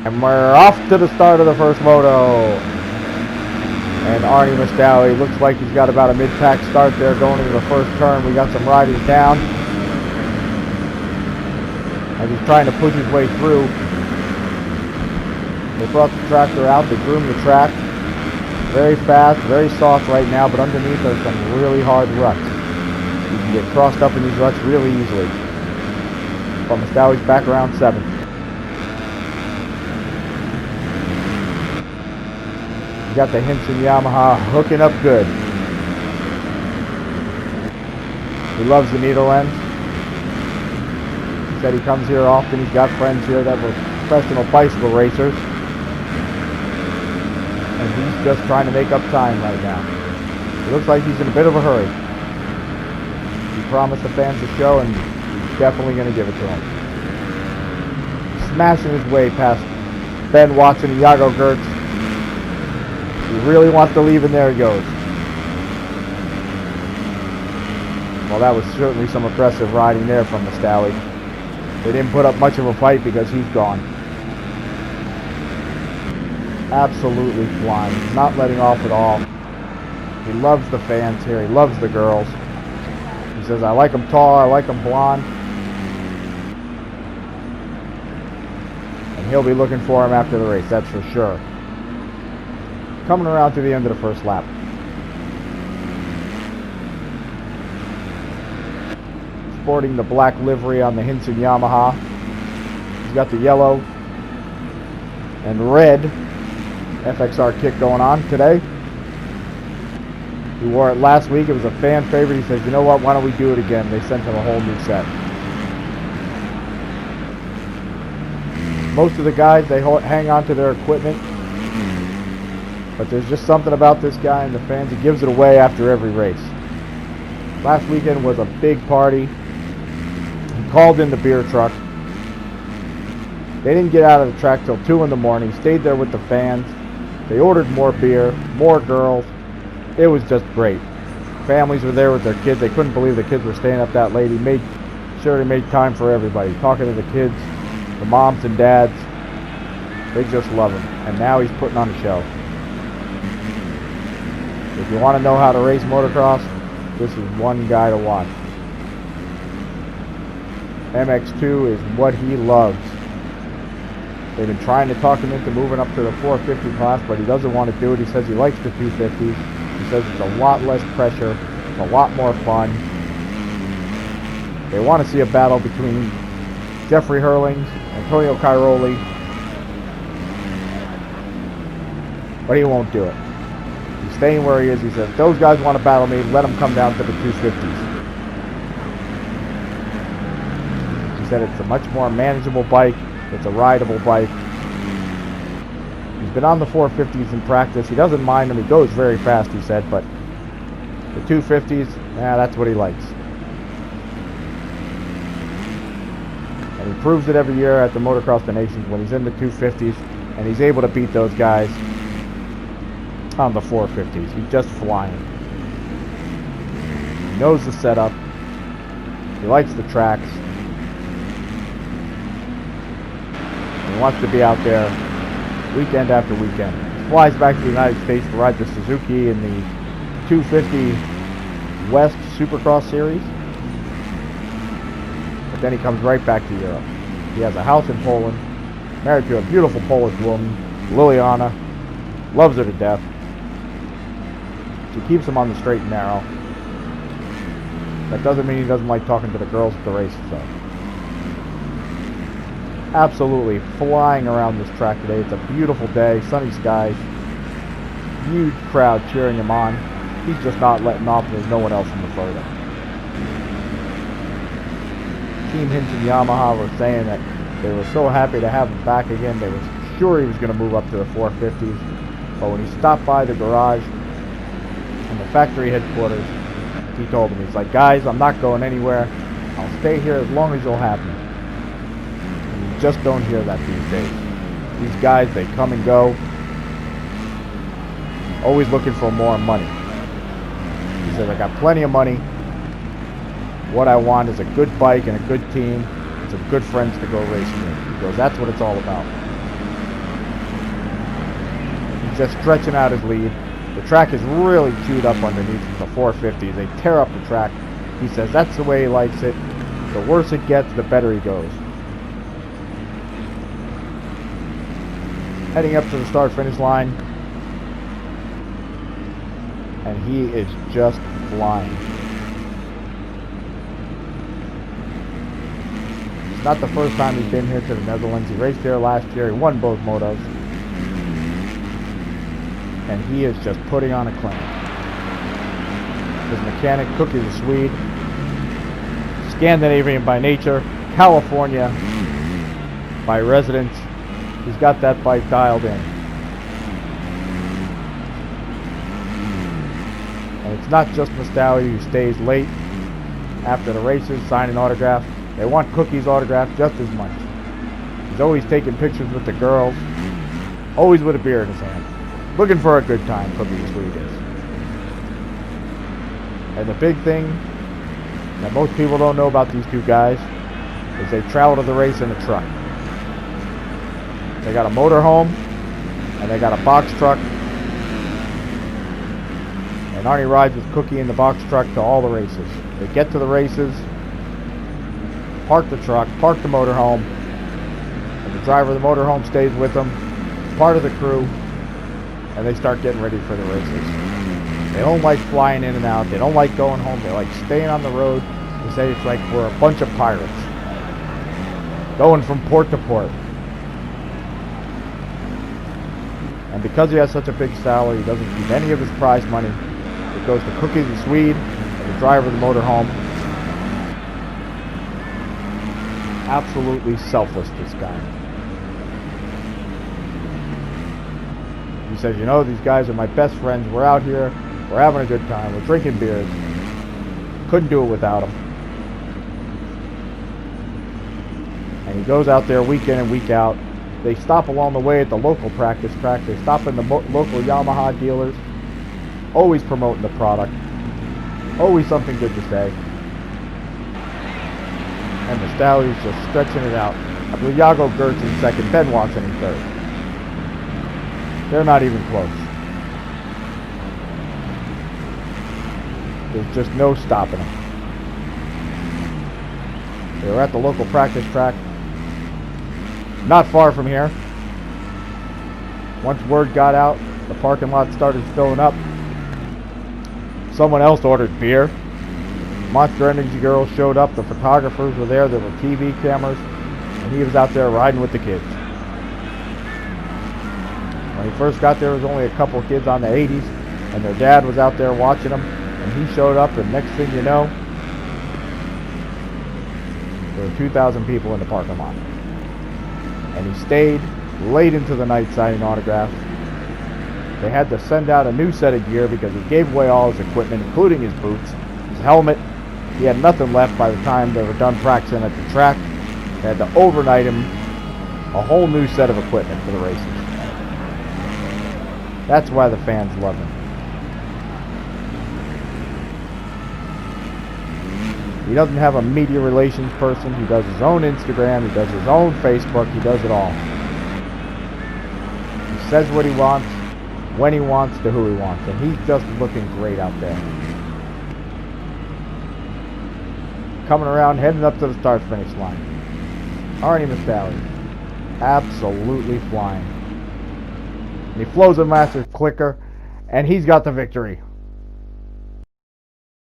And we're off to the start of the first moto. And Arnie Mustawi looks like he's got about a mid-pack start there going into the first turn. We got some riders down as he's trying to push his way through. They brought the tractor out, they groomed the track. Very fast, very soft right now, but underneath are some really hard ruts. You can get crossed up in these ruts really easily. But Mustawi's back around 7th. You got the Hinson Yamaha hooking up good. He loves the Nederlands. He said he comes here often. He's got friends here that were professional bicycle racers. And he's just trying to make up time right now. It looks like he's in a bit of a hurry. He promised the fans a show, and he's definitely going to give it to them. Smashing his way past Ben Watson and Jago Gertz. He really wants to leave, and there he goes. Well, that was certainly some aggressive riding there from Mustawi. They didn't put up much of a fight because he's gone. Absolutely flying, not letting off at all. He loves the fans here. He loves the girls. He says, I like them tall, I like them blonde. And he'll be looking for him after the race, that's for sure. Coming around to the end of the first lap. Sporting the black livery on the Hinson Yamaha. He's got the yellow and red FXR kit going on today. He wore it last week. It was a fan favorite. He said, you know what, why don't we do it again? They sent him a whole new set. Most of the guys, they hang on to their equipment. But there's just something about this guy and the fans. He gives it away after every race. Last weekend was a big party. He called in the beer truck. They didn't get out of the track till 2 in the morning. Stayed there with the fans. They ordered more beer, more girls. It was just great. Families were there with their kids. They couldn't believe the kids were staying up that late. He made sure he made time for everybody. Talking to the kids, the moms and dads. They just love him. And now he's putting on a show. If you want to know how to race motocross, this is one guy to watch. MX2 is what he loves. They've been trying to talk him into moving up to the 450 class, but he doesn't want to do it. He says he likes the 250s. He says it's a lot less pressure, it's a lot more fun. They want to see a battle between Jeffrey Hurlings, Antonio Cairoli, but he won't do it. He's staying where he is. He said, if those guys want to battle me, let them come down to the 250s. He said it's a much more manageable bike. It's a rideable bike. He's been on the 450s in practice. He doesn't mind them. He goes very fast, he said, but the 250s, that's what he likes. And he proves it every year at the Motocross the Nations when he's in the 250s and he's able to beat those guys on the 450s. He's just flying. He knows the setup. He likes the tracks. He wants to be out there weekend after weekend. He flies back to the United States to ride the Suzuki in the 250 West Supercross Series. But then he comes right back to Europe. He has a house in Poland, married to a beautiful Polish woman, Liliana. Loves her to death. She keeps him on the straight and narrow. That doesn't mean he doesn't like talking to the girls at the races, though. Absolutely flying around this track today. It's a beautiful day, sunny skies, huge crowd cheering him on. He's just not letting off. There's no one else in the photo. Team Hinson Yamaha were saying that they were so happy to have him back again. They were sure he was going to move up to the 450s, but when he stopped by the garage and the factory headquarters, he told them, he's like, guys, I'm not going anywhere. I'll stay here as long as you'll have me. Just don't hear that these days. These guys, they come and go, always looking for more money. He says, I got plenty of money. What I want is a good bike and a good team and some good friends to go racing with. He goes, that's what it's all about. He's just stretching out his lead. The track is really chewed up underneath from the 450s. They tear up the track. He says that's the way he likes it. The worse it gets, the better he goes. Heading up to the start-finish line. And he is just flying. It's not the first time he's been here to the Netherlands. He raced there last year. He won both motos. And he is just putting on a clinic. His mechanic, Cookie the Swede, Scandinavian by nature, California by residence. He's got that bike dialed in. And it's not just Nostalgia who stays late after the races, signing autographs. They want Cookie's autograph just as much. He's always taking pictures with the girls, always with a beer in his hand. Looking for a good time, Cookie the Swede is. And the big thing that most people don't know about these two guys is they travel to the race in a truck. They got a motorhome and they got a box truck. And Arnie rides with Cookie in the box truck to all the races. They get to the races, park the truck, park the motorhome, and the driver of the motorhome stays with them, part of the crew, and they start getting ready for the races. They don't like flying in and out. They don't like going home. They like staying on the road. They say it's like we're a bunch of pirates going from port to port. And because he has such a big salary, he doesn't keep any of his prize money. It goes to Cookie the Swede and the driver of the motorhome. Absolutely selfless, this guy. He says, you know, these guys are my best friends. We're out here. We're having a good time. We're drinking beers. Couldn't do it without them. And he goes out there week in and week out. They stop along the way at the local practice track. They stop in the local Yamaha dealers. Always promoting the product. Always something good to say. And the Stallions just stretching it out. I believe Jago Gertz in second. Ben Watson in third. They're not even close. There's just no stopping them. They were at the local practice track. Not far from here. Once word got out, the parking lot started filling up. Someone else ordered beer. Monster Energy girls showed up. The photographers were there. There were TV cameras. And he was out there riding with the kids. When he first got there, there was only a couple of kids on the 80s. And their dad was out there watching them. And he showed up, and next thing you know, there were 2,000 people in the parking lot. And he stayed late into the night signing autographs. They had to send out a new set of gear because he gave away all his equipment, including his boots, his helmet. He had nothing left by the time they were done practicing at the track. They had to overnight him a whole new set of equipment for the races. That's why the fans love him. He doesn't have a media relations person. He does his own Instagram. He does his own Facebook. He does it all. He says what he wants, when he wants, to who he wants. And he's just looking great out there. Coming around, heading up to the start-finish line. Arnie Mastali. Absolutely flying. And he flows a master clicker, and he's got the victory.